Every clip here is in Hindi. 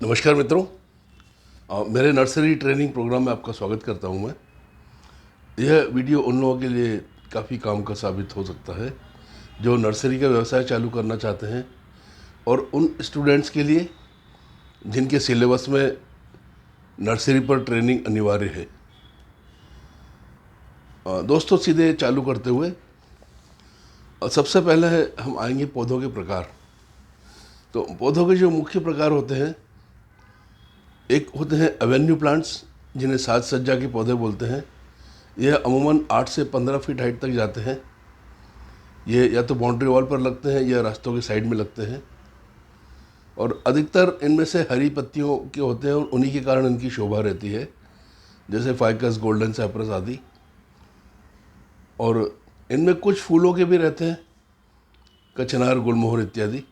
नमस्कार मित्रों, मेरे नर्सरी ट्रेनिंग प्रोग्राम में आपका स्वागत करता हूं मैं। यह वीडियो उन लोगों के लिए काफ़ी काम का साबित हो सकता है जो नर्सरी का व्यवसाय चालू करना चाहते हैं, और उन स्टूडेंट्स के लिए जिनके सिलेबस में नर्सरी पर ट्रेनिंग अनिवार्य है। दोस्तों, सीधे चालू करते हुए सबसे पहले है हम आएंगे पौधों के प्रकार। तो पौधों के जो मुख्य प्रकार होते हैं, एक होते हैं एवेन्यू प्लांट्स, जिन्हें साज सज्जा के पौधे बोलते हैं। यह अमूमन 8 से 15 फीट हाइट तक जाते हैं। ये या तो बाउंड्री वॉल पर लगते हैं या रास्तों के साइड में लगते हैं, और अधिकतर इनमें से हरी पत्तियों के होते हैं और उन्हीं के कारण इनकी शोभा रहती है, जैसे फाइकस, गोल्डन साइप्रस आदि। और इनमें कुछ फूलों के भी रहते हैं, कचनार, गुलमोहर इत्यादि।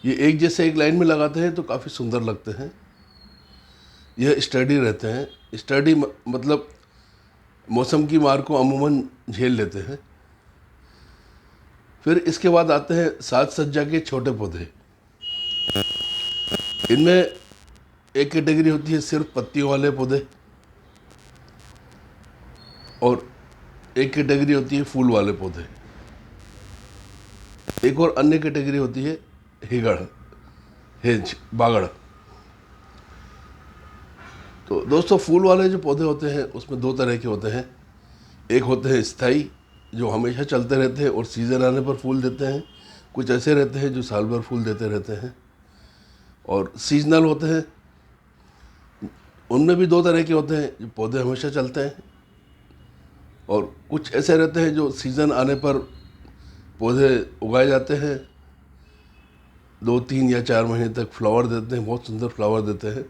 ये एक जैसे एक लाइन में लगाते हैं तो काफ़ी सुंदर लगते हैं। यह स्टडी रहते हैं। स्टडी मतलब मौसम की मार को अमूमन झेल लेते हैं। फिर इसके बाद आते हैं साज सज्जा के छोटे पौधे। इनमें एक कैटेगरी होती है सिर्फ पत्तियों वाले पौधे, और एक कैटेगरी होती है फूल वाले पौधे। एक और अन्य कैटेगरी होती है हिगड़, हेज, बागड़। तो दोस्तों, फूल वाले जो पौधे होते हैं उसमें दो तरह के होते हैं। एक होते हैं स्थायी, जो हमेशा चलते रहते हैं और सीज़न आने पर फूल देते हैं। कुछ ऐसे रहते हैं जो साल भर फूल देते रहते हैं। और सीजनल होते हैं, उनमें भी दो तरह के होते हैं, जो पौधे हमेशा चलते हैं, और कुछ ऐसे रहते हैं जो सीज़न आने पर पौधे उगाए जाते हैं। 2, 3 या 4 महीने तक फ्लावर देते हैं, बहुत सुंदर फ्लावर देते हैं।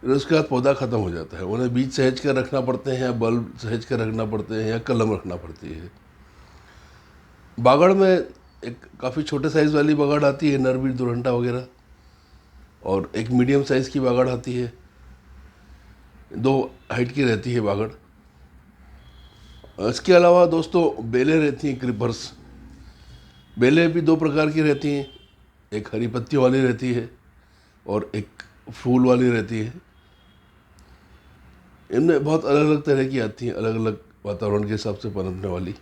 फिर उसके बाद पौधा ख़त्म हो जाता है। उन्हें बीज सहेज कर रखना पड़ते हैं, या बल्ब सहेज कर रखना पड़ते हैं, या कलम रखना पड़ती है। बागड़ में एक काफ़ी छोटे साइज़ वाली बागड़ आती है, नरबीर, दुरंटा वगैरह, और एक मीडियम साइज़ की बागड़ आती है। 2 हाइट की रहती है बागड़। इसके अलावा दोस्तों, बेलें रहती हैं, क्रीपर्स। बेलें भी 2 प्रकार की रहती हैं, एक हरी पत्तियों वाली रहती है और एक फूल वाली रहती है। इनमें बहुत अलग अलग तरह की आती हैं, अलग अलग वातावरण के हिसाब से पनपने वाली।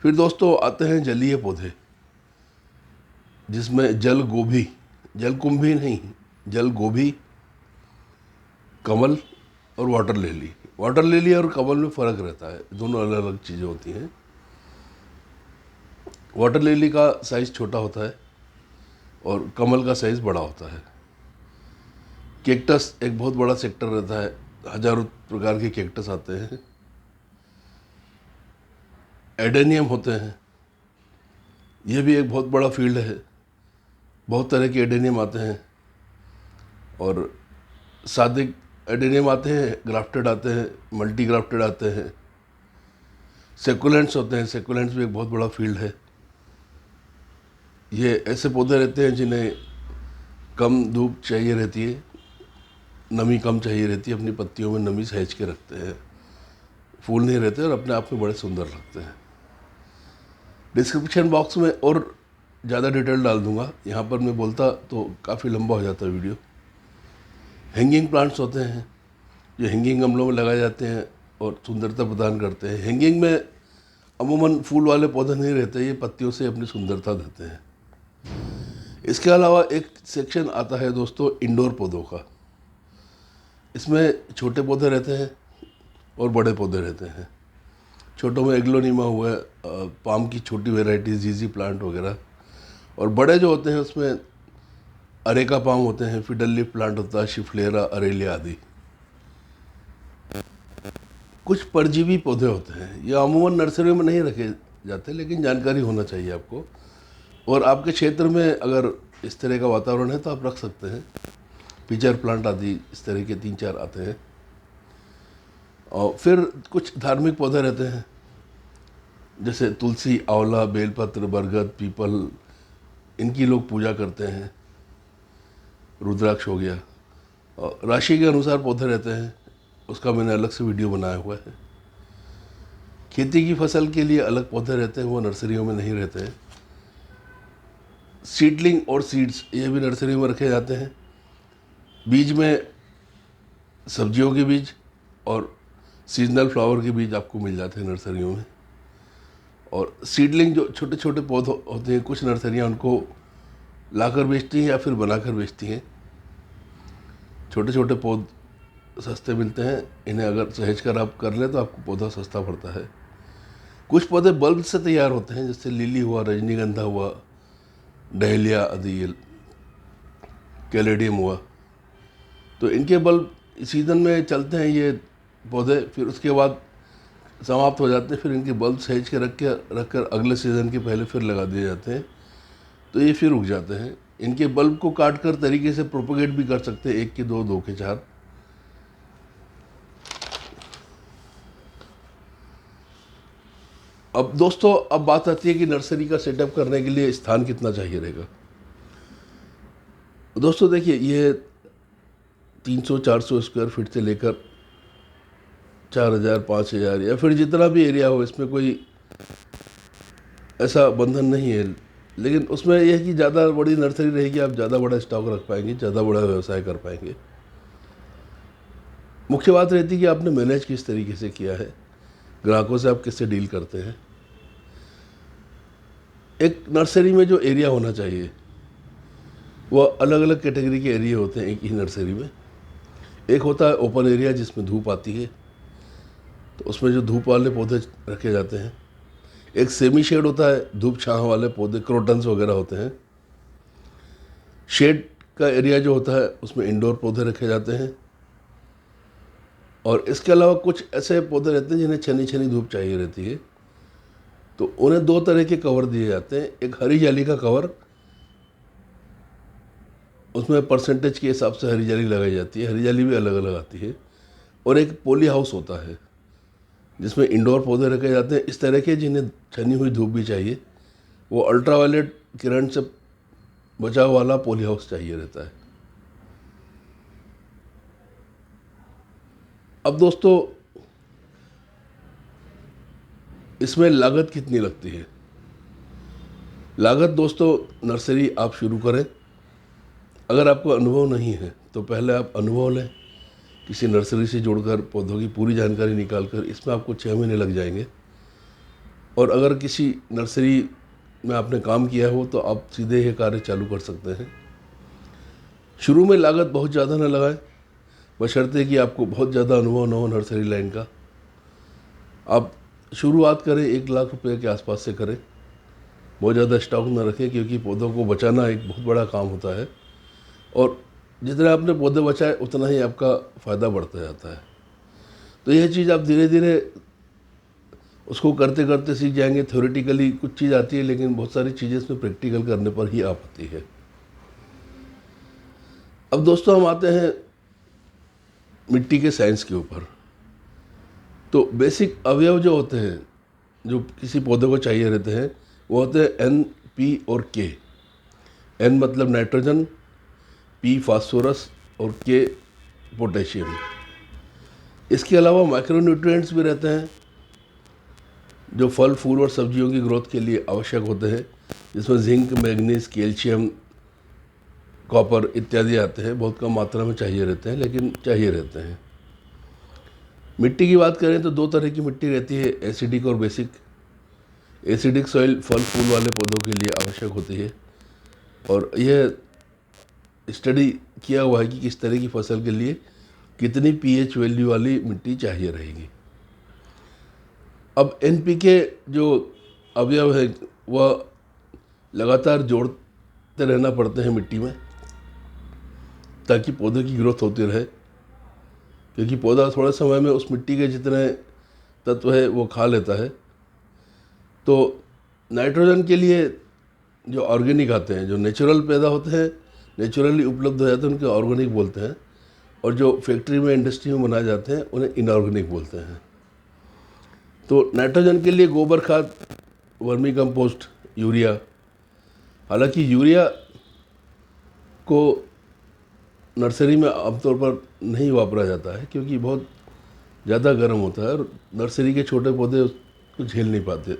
फिर दोस्तों आते हैं जलीय पौधे, जिसमें जल गोभी, जल कुंभी नहीं, जल गोभी, कमल और वाटर लिली। वाटर लिली और कमल में फ़र्क रहता है, दोनों अलग अलग चीज़ें होती हैं। वाटर लिली का साइज़ छोटा होता है और कमल का साइज़ बड़ा होता है। कैक्टस एक बहुत बड़ा सेक्टर रहता है, हजारों प्रकार के कैक्टस आते हैं। एडेनियम होते हैं, यह भी एक बहुत बड़ा फील्ड है। बहुत तरह के एडेनियम आते हैं, और सादे एडेनियम आते हैं, ग्राफ्टेड आते हैं, मल्टी ग्राफ्टेड आते हैं, सेकुलेंट्स होते हैं। सेकुलेंट्स भी एक बहुत बड़ा फील्ड है। ये ऐसे पौधे रहते हैं जिन्हें कम धूप चाहिए रहती है, नमी कम चाहिए रहती है, अपनी पत्तियों में नमी सहेज के रखते हैं, फूल नहीं रहते और अपने आप में बड़े सुंदर लगते हैं। डिस्क्रिप्शन बॉक्स में और ज़्यादा डिटेल डाल दूंगा, यहाँ पर मैं बोलता तो काफ़ी लंबा हो जाता है वीडियो। हैंगिंग प्लांट्स होते हैं, जो हैंगिंग गमलों में लगाए जाते हैं और सुंदरता प्रदान करते हैं। हैंगिंग में अमूमन फूल वाले पौधे नहीं रहते, ये पत्तियों से अपनी सुंदरता देते हैं। इसके अलावा एक सेक्शन आता है दोस्तों इंडोर पौधों का। इसमें छोटे पौधे रहते हैं और बड़े पौधे रहते हैं। छोटों में एग्लोनिमा हुआ, पाम की छोटी वेराइटी, जीजी प्लांट वगैरह। और बड़े जो होते हैं उसमें अरेका पाम होते हैं, फिडल लीफ प्लांट होता है, शिफ्लेरा, अरेलिया आदि। कुछ परजीवी पौधे होते हैं, ये अमूमन नर्सरी में नहीं रखे जाते, लेकिन जानकारी होना चाहिए आपको। और आपके क्षेत्र में अगर इस तरह का वातावरण है तो आप रख सकते हैं। पिचर प्लांट आदि इस तरह के 3-4 आते हैं। और फिर कुछ धार्मिक पौधे रहते हैं, जैसे तुलसी, आंवला, बेलपत्र, बरगद, पीपल, इनकी लोग पूजा करते हैं। रुद्राक्ष हो गया। और राशि के अनुसार पौधे रहते हैं, उसका मैंने अलग से वीडियो बनाया हुआ है। खेती की फसल के लिए अलग पौधे रहते हैं, वो नर्सरियों में नहीं रहते हैं। सीडलिंग और सीड्स ये भी नर्सरी में रखे जाते हैं। बीज में सब्जियों के बीज और सीजनल फ्लावर के बीज आपको मिल जाते हैं नर्सरियों में। और सीडलिंग जो छोटे छोटे पौधे होते हैं, कुछ नर्सरियाँ उनको लाकर बेचती हैं या फिर बनाकर बेचती हैं। छोटे छोटे पौधे सस्ते मिलते हैं, इन्हें अगर सहेज कर आप कर लें तो आपको पौधा सस्ता पड़ता है। कुछ पौधे बल्ब से तैयार होते हैं, जैसे लिली हुआ, रजनीगंधा हुआ, डहेलिया आदि, कैलेडियम हुआ। तो इनके बल्ब सीज़न में चलते हैं ये पौधे, फिर उसके बाद समाप्त हो जाते हैं। फिर इनके बल्ब सहेज के रख कर अगले सीज़न के पहले फिर लगा दिए जाते हैं, तो ये फिर उग जाते हैं। इनके बल्ब को काट कर तरीके से प्रोपोगेट भी कर सकते हैं, 1 के 2, 2 के 4। अब दोस्तों, अब बात आती है कि नर्सरी का सेटअप करने के लिए स्थान कितना चाहिए रहेगा। दोस्तों देखिए, ये 300-400 स्क्वायर फीट से लेकर 4000, 5000 या फिर जितना भी एरिया हो, इसमें कोई ऐसा बंधन नहीं है। लेकिन उसमें यह है कि ज़्यादा बड़ी नर्सरी रहेगी, आप ज़्यादा बड़ा स्टॉक रख पाएंगे, ज़्यादा बड़ा व्यवसाय कर पाएंगे। मुख्य बात रहती है कि आपने मैनेज किस तरीके से किया है, ग्राहकों से आप किससे डील करते हैं। एक नर्सरी में जो एरिया होना चाहिए वो अलग अलग कैटेगरी के एरिया होते हैं एक ही नर्सरी में। एक होता है ओपन एरिया जिसमें धूप आती है, तो उसमें जो धूप वाले पौधे रखे जाते हैं। एक सेमी शेड होता है, धूप छाँव वाले पौधे, क्रोटन्स वगैरह होते हैं। शेड का एरिया जो होता है उसमें इंडोर पौधे रखे जाते हैं। और इसके अलावा कुछ ऐसे पौधे रहते हैं जिन्हें छनी छनी धूप चाहिए रहती है, तो उन्हें 2 तरह के कवर दिए जाते हैं। एक हरी जाली का कवर, उसमें परसेंटेज के हिसाब से हरी जाली लगाई जाती है, हरी जाली भी अलग अलग आती है। और एक पॉली हाउस होता है जिसमें इंडोर पौधे रखे जाते हैं इस तरह के जिन्हें छनी हुई धूप भी चाहिए। वो अल्ट्रावायलेट किरण से बचाव वाला पॉली हाउस चाहिए रहता है। अब दोस्तों, इसमें लागत कितनी लगती है। लागत दोस्तों, नर्सरी आप शुरू करें, अगर आपको अनुभव नहीं है तो पहले आप अनुभव लें, किसी नर्सरी से जुड़कर पौधों की पूरी जानकारी निकाल कर। इसमें आपको 6 महीने लग जाएंगे। और अगर किसी नर्सरी में आपने काम किया हो तो आप सीधे ये कार्य चालू कर सकते हैं। शुरू में लागत बहुत ज़्यादा ना लगाएं, बशर्ते कि आपको बहुत ज़्यादा अनुभव न हो नर्सरी लाइन का। आप शुरुआत करें 1 लाख रुपए के आसपास से करें, बहुत ज़्यादा स्टॉक न रखें, क्योंकि पौधों को बचाना एक बहुत बड़ा काम होता है। और जितने आपने पौधे बचाए उतना ही आपका फ़ायदा बढ़ता जाता है। तो यह चीज़ आप धीरे धीरे उसको करते करते सीख जाएंगे। थ्योरेटिकली कुछ चीज़ आती है, लेकिन बहुत सारी चीज़ें इसमें प्रैक्टिकल करने पर ही आ पाती है। अब दोस्तों, हम आते हैं मिट्टी के साइंस के ऊपर। तो बेसिक अवयव जो होते हैं, जो किसी पौधे को चाहिए रहते हैं, वो होते हैं N, P और K। N मतलब नाइट्रोजन, P फास्फोरस और K पोटेशियम। इसके अलावा माइक्रोन्यूट्रिएंट्स भी रहते हैं जो फल, फूल और सब्जियों की ग्रोथ के लिए आवश्यक होते हैं, जिसमें जिंक, मैग्नीज, कैल्शियम, कॉपर इत्यादि आते हैं। बहुत कम मात्रा में चाहिए रहते हैं, लेकिन चाहिए रहते हैं। मिट्टी की बात करें तो 2 तरह की मिट्टी रहती है, एसिडिक और बेसिक। एसिडिक सॉइल फल फूल वाले पौधों के लिए आवश्यक होती है, और यह स्टडी किया हुआ है कि किस तरह की फसल के लिए कितनी पीएच वैल्यू वाली मिट्टी चाहिए रहेगी। अब एनपीके जो अवयव है वह लगातार जोड़ते रहना पड़ते हैं मिट्टी में, ताकि पौधे की ग्रोथ होती रहे, क्योंकि पौधा थोड़े समय में उस मिट्टी के जितने तत्व है वो खा लेता है। तो नाइट्रोजन के लिए जो ऑर्गेनिक आते हैं, जो नेचुरल पैदा होते हैं, नेचुरली उपलब्ध हो जाते हैं, उनके ऑर्गेनिक बोलते हैं। और जो फैक्ट्री में, इंडस्ट्री में बनाए जाते हैं, उन्हें इनऑर्गेनिक बोलते हैं। तो नाइट्रोजन के लिए गोबर खाद, वर्मी कंपोस्ट, यूरिया। हालांकि यूरिया को नर्सरी में आमतौर पर नहीं वापरा जाता है, क्योंकि बहुत ज़्यादा गर्म होता है और नर्सरी के छोटे पौधे उसको झेल नहीं पाते।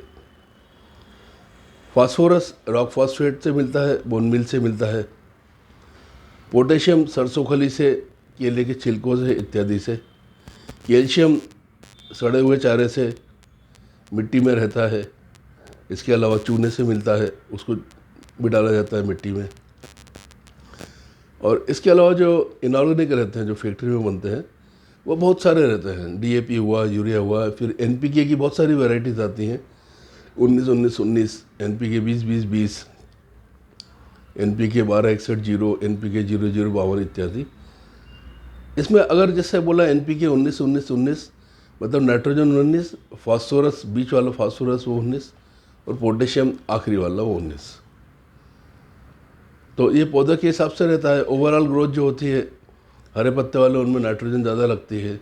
फास्फोरस रॉक फॉस्फेट से मिलता है, बोन मील से मिलता है। पोटेशियम सरसों खली से, केले के छिलकों से इत्यादि से। कैल्शियम सड़े हुए चारे से, मिट्टी में रहता है। इसके अलावा चूने से मिलता है, उसको भी डाला जाता है मिट्टी में। और इसके अलावा जो इनऑर्गेनिक रहते हैं, जो फैक्ट्री में बनते हैं, वो बहुत सारे रहते हैं। डीएपी हुआ, यूरिया हुआ, फिर एनपीके की बहुत सारी वैरायटीज़ आती हैं। 19-19-19, एनपीके 20-20-20, एनपीके 12-61-0, एनपीके 00-52 इत्यादि। इसमें अगर जैसे बोला एनपीके 19-19-19, मतलब नाइट्रोजन 19, फास्फोरस बीच वाला फास्फोरस वो 19, और पोटेशियम आखिरी वाला वो 19। तो ये पौधे के हिसाब से रहता है। ओवरऑल ग्रोथ जो होती है, हरे पत्ते वाले उनमें नाइट्रोजन ज़्यादा लगती है।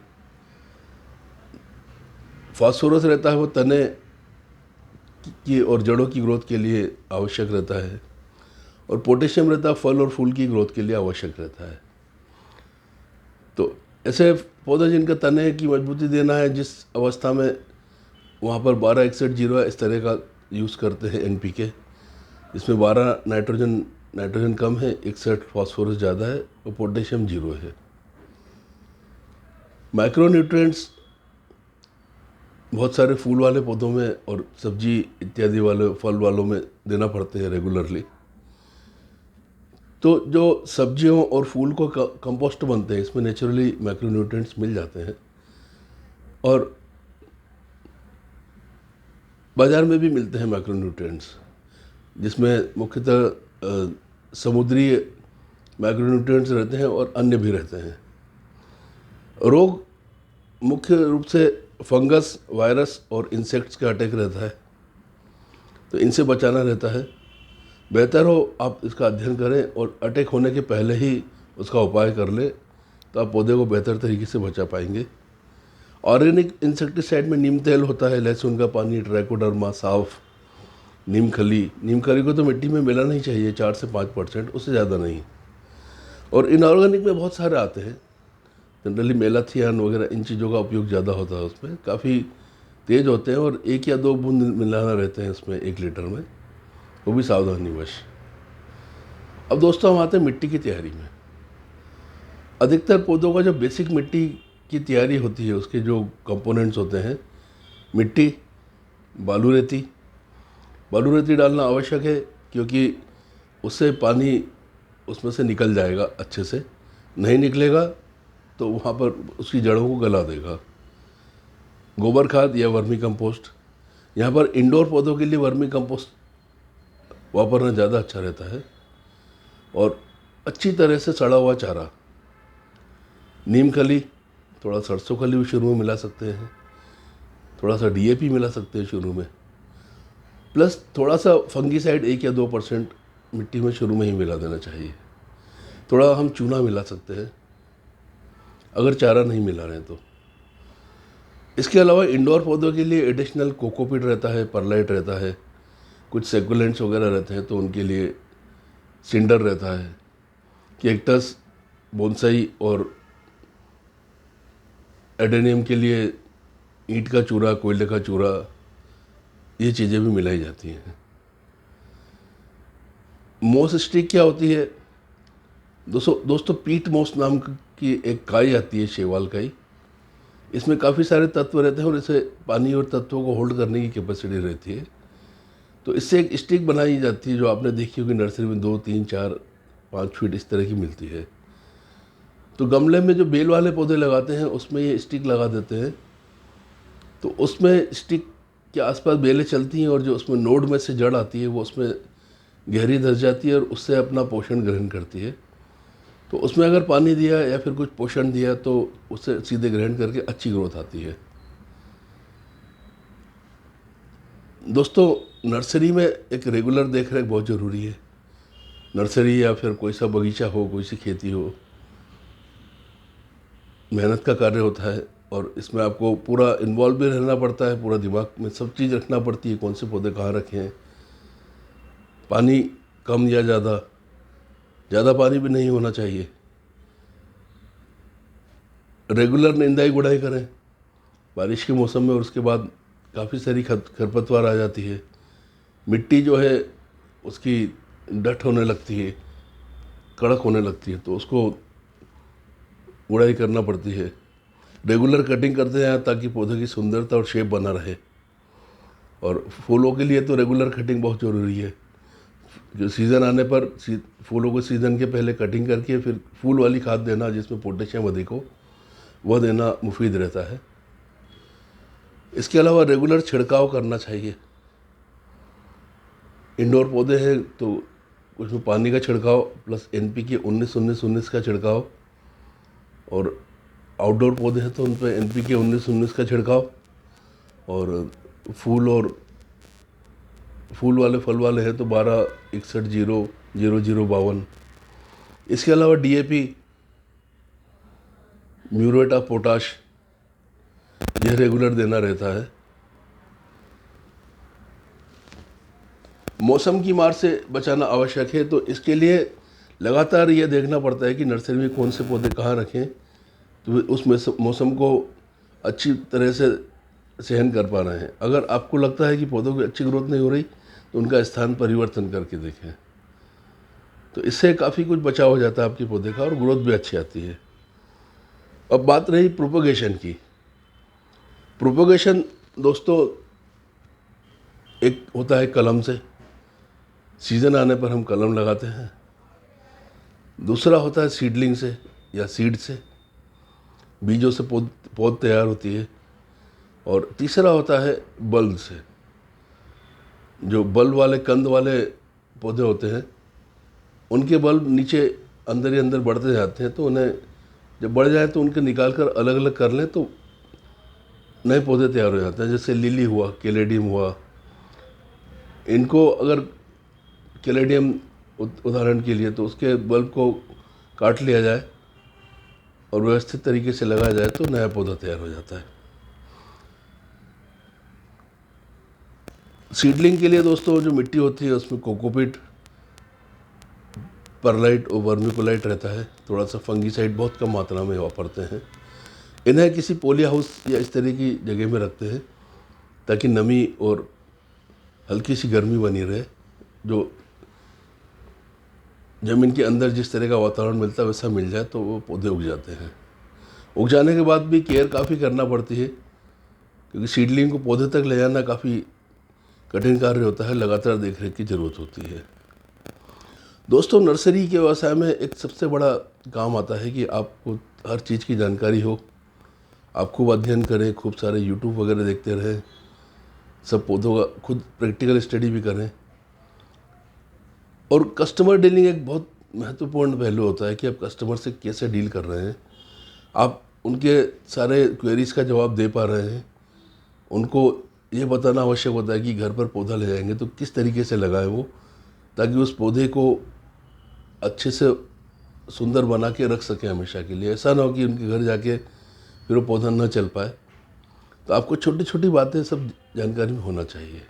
फास्फोरस रहता है वो तने की और जड़ों की ग्रोथ के लिए आवश्यक रहता है। और पोटेशियम रहता है फल और फूल की ग्रोथ के लिए आवश्यक रहता है। तो ऐसे पौधे जिनका तने की मजबूती देना है, जिस अवस्था में, वहाँ पर 12-61-0 इस तरह का यूज़ करते हैं एनपीके। इसमें 12 नाइट्रोजन कम है, 61 फास्फोरस ज़्यादा है, और पोटेशियम 0 है। माइक्रोन्यूट्रिएंट्स बहुत सारे फूल वाले पौधों में और सब्जी इत्यादि वाले फल वालों में देना पड़ते हैं रेगुलरली। तो जो सब्जियों और फूल को कंपोस्ट बनते हैं, इसमें नेचुरली माइक्रोन्यूट्रिएंट्स मिल जाते हैं। और बाज़ार में भी मिलते हैं माइक्रोन्यूट्रिएंट्स, जिसमें मुख्यतः समुद्री माइक्रोन्यूट्रिएंट्स रहते हैं और अन्य भी रहते हैं। रोग मुख्य रूप से फंगस, वायरस और इंसेक्ट्स का अटैक रहता है, तो इनसे बचाना रहता है। बेहतर हो आप इसका अध्ययन करें और अटैक होने के पहले ही उसका उपाय कर लें, तो आप पौधे को बेहतर तरीके से बचा पाएंगे। ऑर्गेनिक इंसेक्टिसाइड में नीम तेल होता है, लहसुन का पानी, ट्राइकोडर्मा, साफ, नीम खली को तो मिट्टी में मिलाना ही चाहिए 4 से 5%, उससे ज़्यादा नहीं। और इनऑर्गेनिक में बहुत सारे आते हैं, जनरली मेलाथियान वगैरह, इन चीज़ों का उपयोग ज़्यादा होता है। उसमें काफ़ी तेज़ होते हैं और 1 या 2 बूंद मिलाना रहते हैं उसमें 1 लीटर में, वो भी सावधानीवश। अब दोस्तों हम आते हैं मिट्टी की तैयारी में। अधिकतर पौधों का जो बेसिक मिट्टी की तैयारी होती है, उसके जो कंपोनेंट्स होते हैं, मिट्टी, बालू रेती डालना आवश्यक है, क्योंकि उससे पानी उसमें से निकल जाएगा अच्छे से। नहीं निकलेगा तो वहाँ पर उसकी जड़ों को गला देगा। गोबर खाद या वर्मी कंपोस्ट, यहाँ पर इंडोर पौधों के लिए वर्मी कंपोस्ट वापरना ज़्यादा अच्छा रहता है। और अच्छी तरह से सड़ा हुआ चारा, नीम खली, थोड़ा सरसों खली भी शुरू में मिला सकते हैं, थोड़ा सा डीएपी मिला सकते हैं शुरू में, प्लस थोड़ा सा फंगीसाइड 1 या 2% मिट्टी में शुरू में ही मिला देना चाहिए। थोड़ा हम चूना मिला सकते हैं अगर चारा नहीं मिला रहे हैं तो। इसके अलावा इंडोर पौधों के लिए एडिशनल कोकोपीट रहता है, परलाइट रहता है, कुछ सेकुलेंट्स वगैरह रहते हैं तो उनके लिए सिंडर रहता है, कैक्टस, बोनसाई और एडेनियम के लिए ईंट का चूरा, कोयले का चूरा, ये चीज़ें भी मिलाई जाती हैं। मोस स्टिक क्या होती है दोस्तों? पीट मोस नाम की एक काई आती है, शैवाल काई। इसमें काफ़ी सारे तत्व रहते हैं और इसे पानी और तत्वों को होल्ड करने की कैपेसिटी रहती है। तो इससे एक स्टिक बनाई जाती है, जो आपने देखी होगी नर्सरी में 2, 3, 4, 5 फीट इस तरह की मिलती है। तो गमले में जो बेल वाले पौधे लगाते हैं उसमें ये स्टिक लगा देते हैं, तो उसमें स्टिक के आसपास बेलें चलती हैं और जो उसमें नोड में से जड़ आती है वो उसमें गहरी धंस जाती है और उससे अपना पोषण ग्रहण करती है। तो उसमें अगर पानी दिया या फिर कुछ पोषण दिया तो उससे सीधे ग्रहण करके अच्छी ग्रोथ आती है। दोस्तों, नर्सरी में एक रेगुलर देख रेख बहुत ज़रूरी है। नर्सरी या फिर कोई सा बगीचा हो, कोई सी खेती हो, मेहनत का कार्य होता है और इसमें आपको पूरा इन्वॉल्व भी रहना पड़ता है, पूरा दिमाग में सब चीज़ रखना पड़ती है, कौन से पौधे कहाँ रखे हैं, पानी कम या ज़्यादा, ज़्यादा पानी भी नहीं होना चाहिए, रेगुलर निंदाई गुड़ाई करें बारिश के मौसम में। और उसके बाद काफ़ी सारी खरपतवार आ जाती है, मिट्टी जो है उसकी डट होने लगती है, कड़क होने लगती है, तो उसको गुड़ाई करना पड़ती है। रेगुलर कटिंग करते हैं ताकि पौधे की सुंदरता और शेप बना रहे। और फूलों के लिए तो रेगुलर कटिंग बहुत ज़रूरी है। जो सीज़न आने पर फूलों को सीज़न के पहले कटिंग करके फिर फूल वाली खाद देना, जिसमें पोटेशियम अधिक हो, वह देना मुफीद रहता है। इसके अलावा रेगुलर छिड़काव करना चाहिए। इंडोर पौधे हैं तो उसमें पानी का छिड़काव प्लस NPK 19-19-19 का छिड़काव, और आउटडोर पौधे हैं तो उन पर NPK 19-19 का छिड़काव, और फूल वाले फल वाले हैं तो 12-61-0-00-52। इसके अलावा DAP, म्यूरेट ऑफ पोटाश, यह रेगुलर देना रहता है। मौसम की मार से बचाना आवश्यक है, तो इसके लिए लगातार यह देखना पड़ता है कि नर्सरी में कौन से पौधे कहाँ रखें तो उस मौसम को अच्छी तरह से सहन कर पा रहे हैं। अगर आपको लगता है कि पौधों की अच्छी ग्रोथ नहीं हो रही तो उनका स्थान परिवर्तन करके देखें, तो इससे काफ़ी कुछ बचाव हो जाता है आपके पौधे का और ग्रोथ भी अच्छी आती है। अब बात रही प्रोपोगेशन की। प्रोपोगेशन दोस्तों एक होता है कलम से, सीज़न आने पर हम कलम लगाते हैं। दूसरा होता है सीडलिंग से या सीड से, बीजों से पौध तैयार होती है। और तीसरा होता है बल्ब से। जो बल्ब वाले कंद वाले पौधे होते हैं उनके बल्ब नीचे अंदर ही अंदर बढ़ते जाते हैं, तो उन्हें जब बढ़ जाए तो उनके निकाल कर अलग अलग कर लें तो नए पौधे तैयार हो जाते हैं। जैसे लिली हुआ, कैलेडियम हुआ। इनको अगर कैलेडियम उदाहरण के लिए, तो उसके बल्ब को काट लिया जाए और व्यवस्थित तरीके से लगाया जाए तो नया पौधा तैयार हो जाता है। सीडलिंग के लिए दोस्तों जो मिट्टी होती है उसमें कोकोपीट, परलाइट और वर्मिकोलाइट रहता है। थोड़ा सा फंगीसाइड बहुत कम मात्रा में वापरते हैं। इन्हें किसी पोली हाउस या इस तरह की जगह में रखते हैं ताकि नमी और हल्की सी गर्मी बनी रहे। जो ज़मीन के अंदर जिस तरह का वातावरण मिलता है वैसा मिल जाए तो वो पौधे उग जाते हैं। उग जाने के बाद भी केयर काफ़ी करना पड़ती है, क्योंकि सीडलिंग को पौधे तक ले जाना काफ़ी कठिन कार्य होता है। लगातार देखरेख की ज़रूरत होती है। दोस्तों, नर्सरी के व्यवसाय में एक सबसे बड़ा काम आता है कि आपको हर चीज़ की जानकारी हो। आप खूब अध्ययन करें, खूब सारे यूट्यूब वगैरह देखते रहें, सब पौधों का खुद प्रैक्टिकल स्टडी भी करें। और कस्टमर डीलिंग एक बहुत महत्वपूर्ण पहलू होता है कि आप कस्टमर से कैसे डील कर रहे हैं, आप उनके सारे क्वेरीज़ का जवाब दे पा रहे हैं। उनको ये बताना आवश्यक होता है कि घर पर पौधा ले जाएंगे तो किस तरीके से लगाएं वो, ताकि उस पौधे को अच्छे से सुंदर बना के रख सकें हमेशा के लिए। ऐसा ना हो कि उनके घर जाके फिर वो पौधा न चल पाए। तो आपको छोटी छोटी बातें सब जानकारी में होना चाहिए।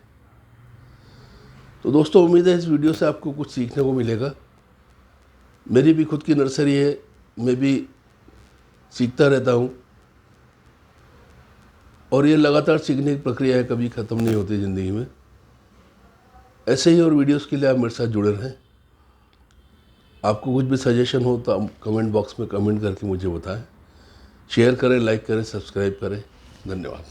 तो दोस्तों, उम्मीद है इस वीडियो से आपको कुछ सीखने को मिलेगा। मेरी भी खुद की नर्सरी है, मैं भी सीखता रहता हूँ और ये लगातार सीखने की प्रक्रिया है, कभी ख़त्म नहीं होती ज़िंदगी में। ऐसे ही और वीडियोस के लिए आप मेरे साथ जुड़े रहें। आपको कुछ भी सजेशन हो तो आप कमेंट बॉक्स में कमेंट करके मुझे बताएं। शेयर करें, लाइक करें, सब्सक्राइब करें। धन्यवाद।